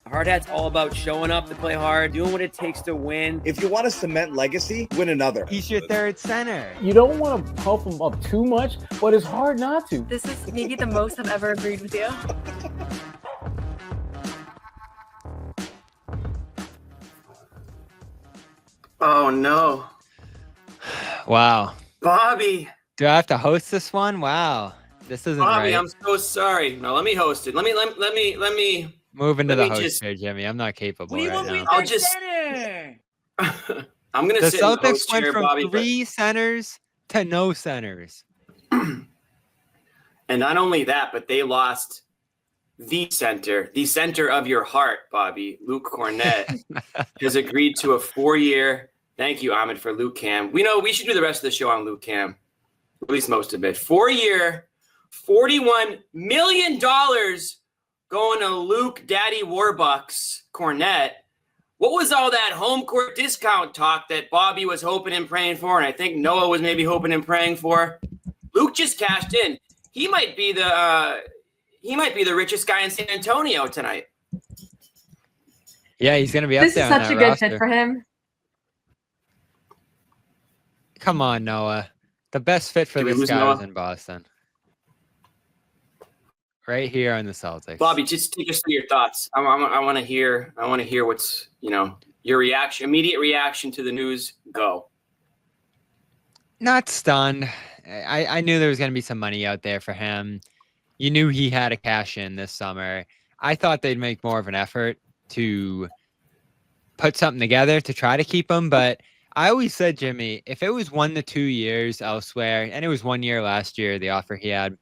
Hard Hat's all about showing up to play hard, doing what it takes to win. If you want to cement legacy, win another. He's your third center. You don't want to pump him up too much, but it's hard not to. This is maybe the most I've ever agreed with you. Oh, no. Wow. Bobby. Do I have to host this one? Wow. This isn't Bobby, right. I'm so sorry. No, let me host it. Let me. Move into let the me host just- chair, Jimmy. I'm not capable What do you right want now. me I'll to just- center? I'm going to The sit in the Celtics host went chair, from Bobby. 3 centers to no centers. And not only that, but they lost the center of your heart, Bobby. Luke Kornet has agreed to a 4-year. Thank you, Ahmed, for Luke Cam. We know we should do the rest of the show on Luke Cam, at least most of it. 4-year, $41 million going to Luke Daddy Warbucks Kornet. What was all that home court discount talk that Bobby was hoping and praying for, and I think Noah was maybe hoping and praying for? Luke just cashed in. He might be the richest guy in San Antonio tonight. Yeah, he's going to be up This there is on such that a good roster. fit for him. Come on, Noah. The best fit for Did we this lose guy was Noah? in Boston. Right here on the Celtics. Bobby, just take us through your thoughts. I want to hear. I want to hear what's your reaction, immediate reaction to the news. Go. Not stunned. I knew there was going to be some money out there for him. You knew he had a cash in this summer. I thought they'd make more of an effort to put something together to try to keep him. But I always said, Jimmy, if it was 1 to 2 years elsewhere, and it was 1 year last year, the offer he had,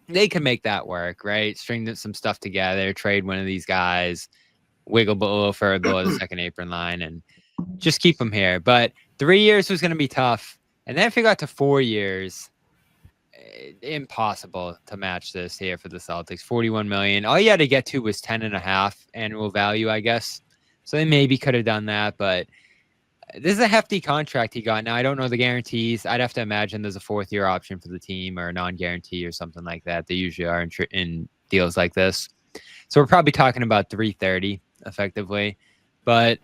they could make that work, right? String some stuff together, trade one of these guys, wiggle a little further below the second apron line, and just keep him here. But 3 years was going to be tough. And then if you got to 4 years, impossible to match this here for the Celtics. $41 million. All you had to get to was 10.5 annual value, I guess. So they maybe could have done that, but this is a hefty contract he got. Now, I don't know the guarantees. I'd have to imagine there's a 4th-year option for the team or a non-guarantee or something like that. They usually are in deals like this. So we're probably talking about $330 effectively. But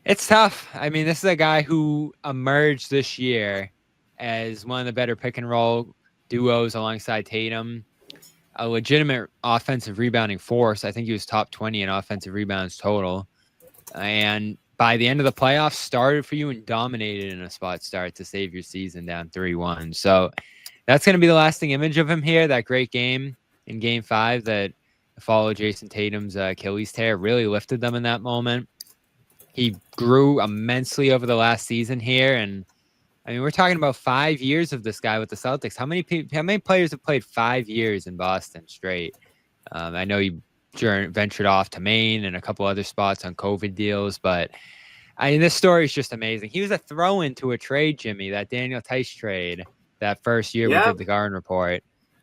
it's tough. I mean, this is a guy who emerged this year as one of the better pick-and-roll duos alongside Tatum. A legitimate offensive rebounding force. I think he was top 20 in offensive rebounds total. And by the end of the playoffs, started for you and dominated in a spot start to save your season down 3-1. So that's going to be the lasting image of him here. That great game in Game 5 that followed Jason Tatum's Achilles tear really lifted them in that moment. He grew immensely over the last season here. And I mean, we're talking about 5 years of this guy with the Celtics. How many players have played 5 years in Boston straight? I know he ventured off to Maine and a couple other spots on COVID deals, but I mean, this story is just amazing. He was a throw-in to a trade, Jimmy, that Daniel Tice trade that first year we did the Garden Report.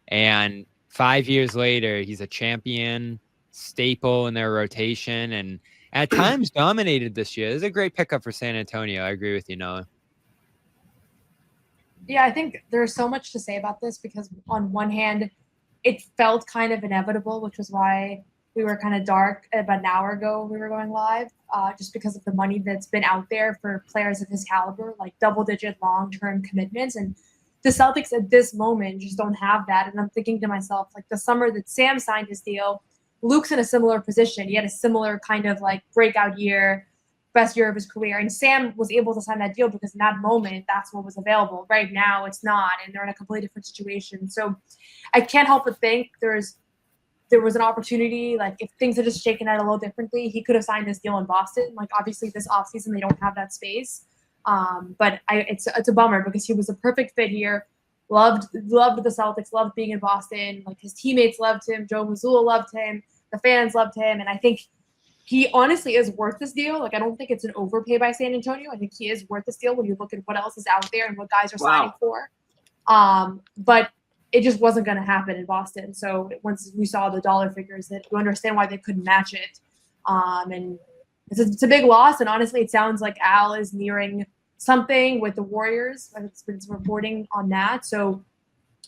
And 5 years later, he's a champion, staple in their rotation, and at times dominated this year. This is a great pickup for San Antonio. I agree with you, Noah. Yeah, I think there's so much to say about this because on one hand, it felt kind of inevitable, which was why we were kind of dark about an hour ago we were going live, just because of the money that's been out there for players of his caliber, like double-digit long-term commitments. And the Celtics at this moment just don't have that. And I'm thinking to myself, like the summer that Sam signed his deal, Luke's in a similar position. He had a similar kind of like breakout year, best year of his career. And Sam was able to sign that deal because in that moment, that's what was available. Right now, it's not. And they're in a completely different situation. So I can't help but think there was an opportunity, like if things had just shaken out a little differently, he could have signed this deal in Boston. Like obviously this offseason, they don't have that space. But it's a bummer because he was a perfect fit here. Loved the Celtics, loved being in Boston. Like his teammates loved him. Joe Mazzulla loved him. The fans loved him. And I think he honestly is worth this deal. Like I don't think it's an overpay by San Antonio. I think he is worth this deal when you look at what else is out there and what guys are signing for. But it just wasn't going to happen in Boston. So once we saw the dollar figures, that you understand why they couldn't match it. And it's a big loss. And honestly, it sounds like Al is nearing something with the Warriors. It's been reporting on that. So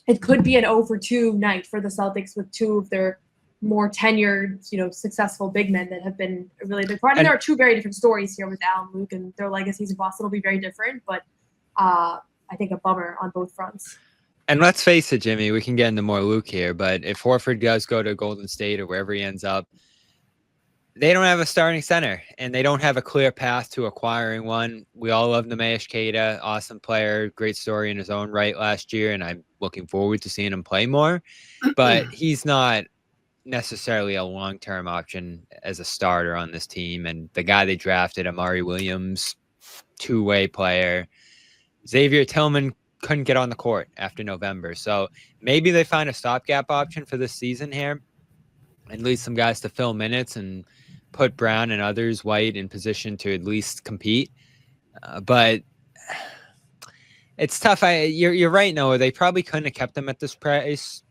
it could be an 0-for-2 night for the Celtics with two of their more tenured, successful big men that have been a really big part. And there are two very different stories here with Al and Luke, and their legacies in Boston will be very different, but I think a bummer on both fronts. And let's face it, Jimmy, we can get into more Luke here, but if Horford does go to Golden State or wherever he ends up, they don't have a starting center, and they don't have a clear path to acquiring one. We all love Nemesh Keita, awesome player, great story in his own right last year, and I'm looking forward to seeing him play more. But he's not necessarily a long-term option as a starter on this team. And the guy they drafted, Amari Williams, two-way player. Xavier Tillman couldn't get on the court after November. So maybe they find a stopgap option for this season here and leave some guys to fill minutes and put Brown and others, White, in position to at least compete. But it's tough. You're right, Noah. They probably couldn't have kept them at this price.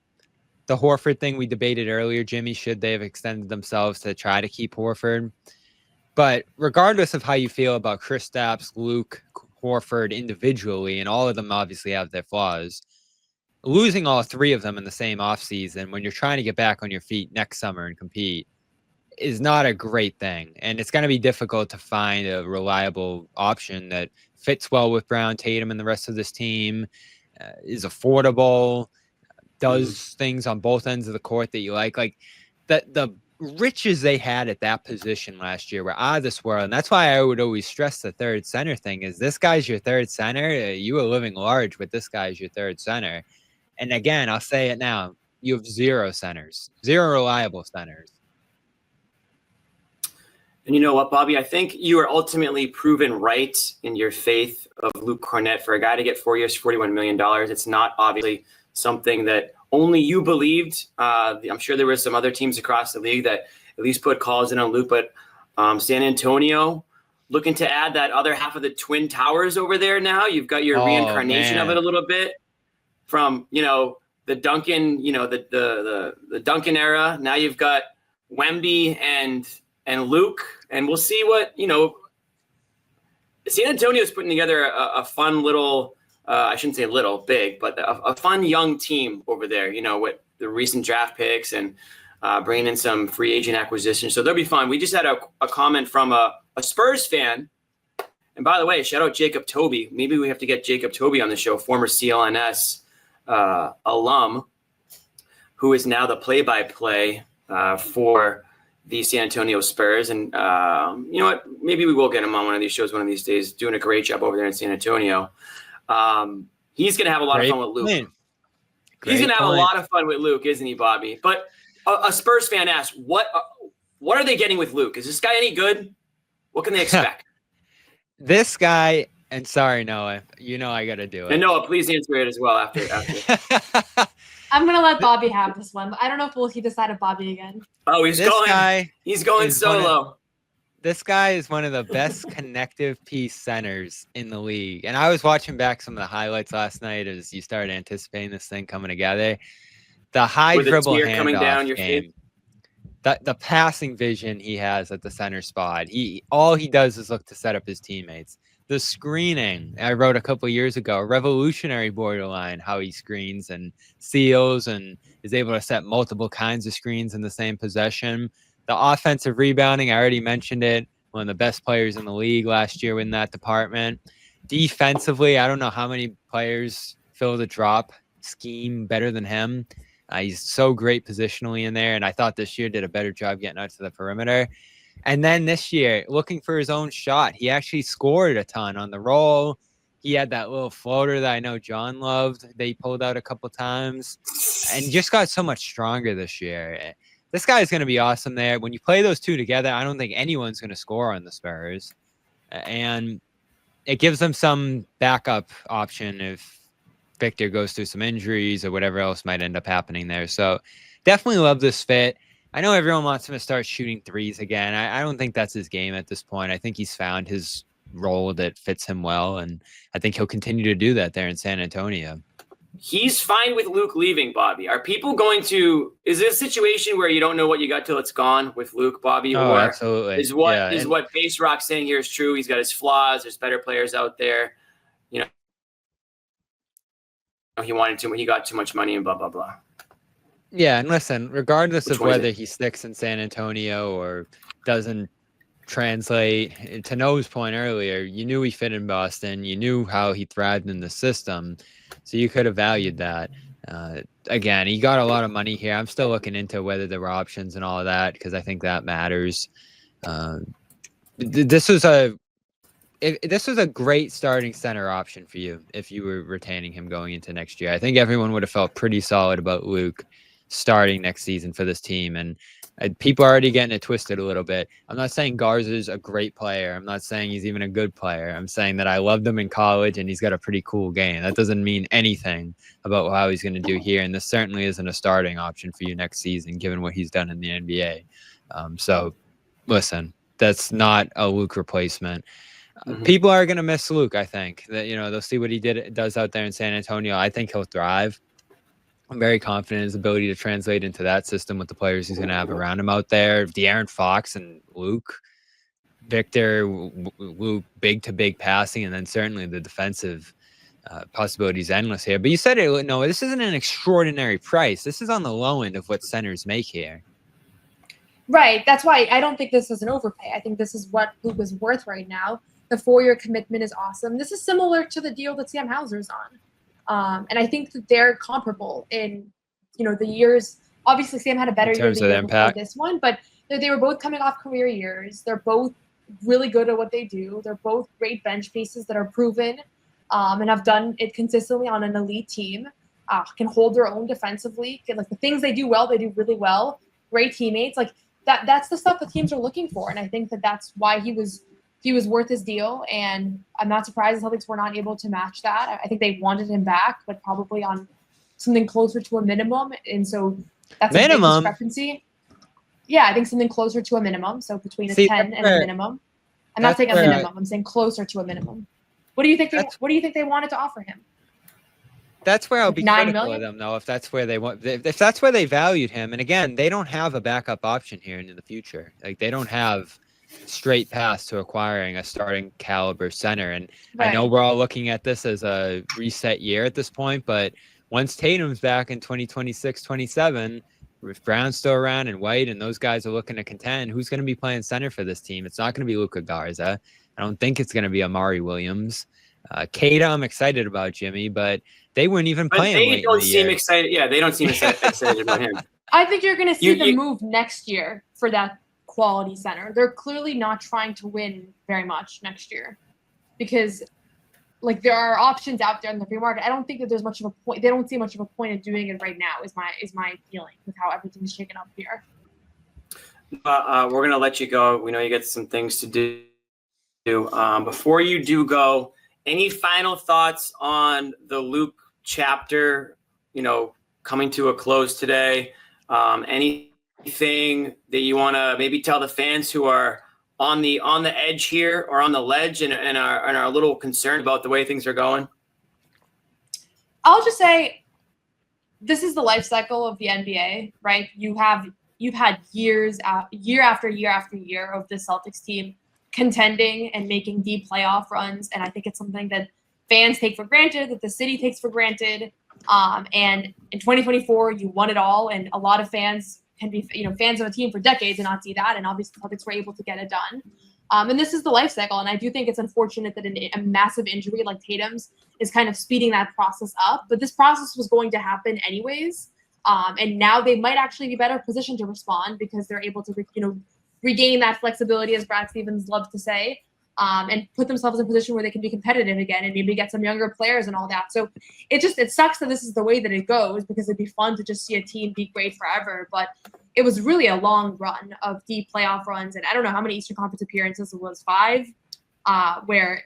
The Horford thing we debated earlier, Jimmy, should they have extended themselves to try to keep Horford? But regardless of how you feel about Kristaps, Luke, Horford individually, and all of them obviously have their flaws, losing all three of them in the same offseason when you're trying to get back on your feet next summer and compete is not a great thing. And it's going to be difficult to find a reliable option that fits well with Brown, Tatum, and the rest of this team, is affordable, does things on both ends of the court that you like. Like the riches they had at that position last year were out of this world. And that's why I would always stress the third center thing is this guy's your third center. You are living large with this guy as your third center. And again, I'll say it now. You have zero centers, zero reliable centers. And you know what, Bobby? I think you are ultimately proven right in your faith of Luke Kornet. For a guy to get 4 years, $41 million, it's not obviously something that only you believed. I'm sure there were some other teams across the league that at least put calls in on Luke, but San Antonio looking to add that other half of the Twin Towers over there now. You've got your reincarnation of it a little bit from, the Duncan, the Duncan era. Now you've got Wemby and Luke, and we'll see what, San Antonio's putting together a fun little, I shouldn't say little, big, but a fun young team over there, with the recent draft picks and bringing in some free agent acquisitions. So they'll be fun. We just had a comment from a Spurs fan. And by the way, shout out Jacob Toby. Maybe we have to get Jacob Toby on the show, former CLNS alum, who is now the play-by-play for the San Antonio Spurs. And you know what? Maybe we will get him on one of these shows one of these days, doing a great job over there in San Antonio. He's going to have a lot of fun with Luke. He's going to have a lot of fun with Luke, isn't he, Bobby? But a Spurs fan asked, what are they getting with Luke? Is this guy any good? What can they expect? This guy, and sorry, Noah, I got to do it. And Noah, please answer it as well after. I'm going to let Bobby have this one. I don't know if he decided Bobby again. Oh, he's going solo. This guy is one of the best connective piece centers in the league. And I was watching back some of the highlights last night as you started anticipating this thing coming together. The high dribble handoff coming down your game. The passing vision he has at the center spot. All he does is look to set up his teammates. The screening, I wrote a couple of years ago, revolutionary borderline, how he screens and seals and is able to set multiple kinds of screens in the same possession. The offensive rebounding, I already mentioned it, one of the best players in the league last year in that department. Defensively, I don't know how many players fill the drop scheme better than him. He's so great positionally in there, and I thought this year did a better job getting out to the perimeter. And then this year, looking for his own shot, he actually scored a ton on the roll. He had that little floater that I know John loved. They pulled out a couple times and just got so much stronger this year. This guy is going to be awesome there. When you play those two together, I don't think anyone's going to score on the Spurs. And it gives them some backup option if Victor goes through some injuries or whatever else might end up happening there. So definitely love this fit. I know everyone wants him to start shooting threes again. I don't think that's his game at this point. I think he's found his role that fits him well, and I think he'll continue to do that there in San Antonio. He's fine with Luke leaving, Bobby. Are people going to – is it a situation where you don't know what you got till it's gone with Luke, Bobby? Oh, absolutely. Is what Base Rock's saying here is true? He's got his flaws. There's better players out there. He wanted too much. He got too much money and blah, blah, blah. Yeah, and listen, regardless Which of one is whether it? he sticks in San Antonio or doesn't translate, to Noah's point earlier, you knew he fit in Boston. You knew how he thrived in the system. So you could have valued that. Again, he got a lot of money here. I'm still looking into whether there were options and all of that because I think that matters. This was a great starting center option for you if you were retaining him going into next year. I think everyone would have felt pretty solid about Luke starting next season for this team. And people are already getting it twisted a little bit. I'm not saying Garza's a great player. I'm not saying he's even a good player. I'm saying that I loved him in college and he's got a pretty cool game. That doesn't mean anything about how he's going to do here. And this certainly isn't a starting option for you next season, given what he's done in the NBA. So listen, that's not a Luke replacement. People are going to miss Luke, I think. That, they'll see what he does out there in San Antonio. I think he'll thrive. I'm very confident in his ability to translate into that system with the players he's going to have around him out there. De'Aaron Fox and Luke, Victor, Luke, big-to-big passing, and then certainly the defensive possibilities endless here. But you said it, no, this isn't an extraordinary price. This is on the low end of what centers make here. Right. That's why I don't think this is an overpay. I think this is what Luke is worth right now. The 4-year commitment is awesome. This is similar to the deal that Sam Hauser's on. And I think that they're comparable in, the years. Obviously, Sam had a better year the year before this one, but they were both coming off career years. They're both really good at what they do. They're both great bench pieces that are proven and have done it consistently on an elite team, can hold their own defensively. Like the things they do well, they do really well. Great teammates. Like that's the stuff that teams are looking for. And I think that that's why he was worth his deal, and I'm not surprised the Celtics were not able to match that. I think they wanted him back, but probably on something closer to a minimum, and so that's a big discrepancy. Yeah, I think something closer to a minimum, so between a 10 and a minimum. I'm not saying a minimum. I'm saying closer to a minimum. What do you think? What do you think they wanted to offer him? That's where I'll be critical of them, though, if that's where they want, if that's where they valued him. And again, they don't have a backup option here into the future. Like they don't have straight path to acquiring a starting caliber center. And I know we're all looking at this as a reset year at this point, but once Tatum's back in 2026, 27, if Brown's still around and White and those guys are looking to contend, who's going to be playing center for this team? It's not going to be Luka Garza. I don't think it's going to be Amari Williams. Kata, I'm excited about, Jimmy, but they weren't even playing. They don't seem excited. Yeah, they don't seem excited about him. I think you're going to see the move next year for that quality center. They're clearly not trying to win very much next year because there are options out there in the free market. I don't think that there's much of a point. They don't see much of a point in doing it right now is my feeling with how everything's shaken up here. We're going to let you go. We know you got some things to do. Before you do go, any final thoughts on the Luke chapter, coming to a close today? Anything that you want to maybe tell the fans who are on the edge here or on the ledge and are a little concerned about the way things are going? I'll just say this is the life cycle of the NBA, right? You've had year after year after year of the Celtics team contending and making deep playoff runs, and I think it's something that fans take for granted, that the city takes for granted. And in 2024, you won it all, and a lot of fans can be, fans of a team for decades and not see that. And obviously, the Celtics were able to get it done. And this is the life cycle. And I do think it's unfortunate that a massive injury like Tatum's is kind of speeding that process up. But this process was going to happen anyways. And now they might actually be better positioned to respond because they're able to, regain that flexibility, as Brad Stevens loves to say, and put themselves in a position where they can be competitive again and maybe get some younger players and all that. So it sucks that this is the way that it goes because it'd be fun to just see a team be great forever. But it was really a long run of deep playoff runs. And I don't know how many Eastern Conference appearances it was, 5, where,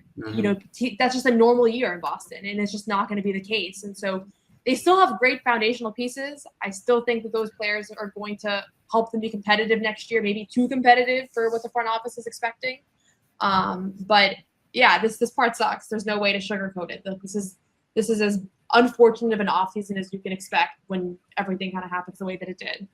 that's just a normal year in Boston. And it's just not going to be the case. And so they still have great foundational pieces. I still think that those players are going to help them be competitive next year, maybe too competitive for what the front office is expecting. But yeah, this part sucks. There's no way to sugarcoat it. This is as unfortunate of an offseason as you can expect when everything kind of happens the way that it did.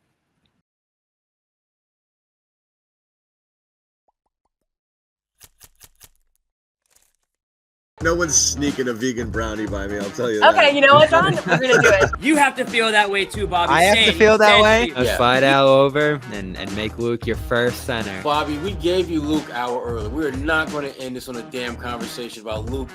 No one's sneaking a vegan brownie by me, I'll tell you that. Okay, you know what, John? We're gonna do it. You have to feel that way too, Bobby. I have to Same. feel that Same way. to you. Let's Yeah. slide Al over and make Luke your first center. Bobby, we gave you Luke hour early. We're not going to end this on a damn conversation about Luke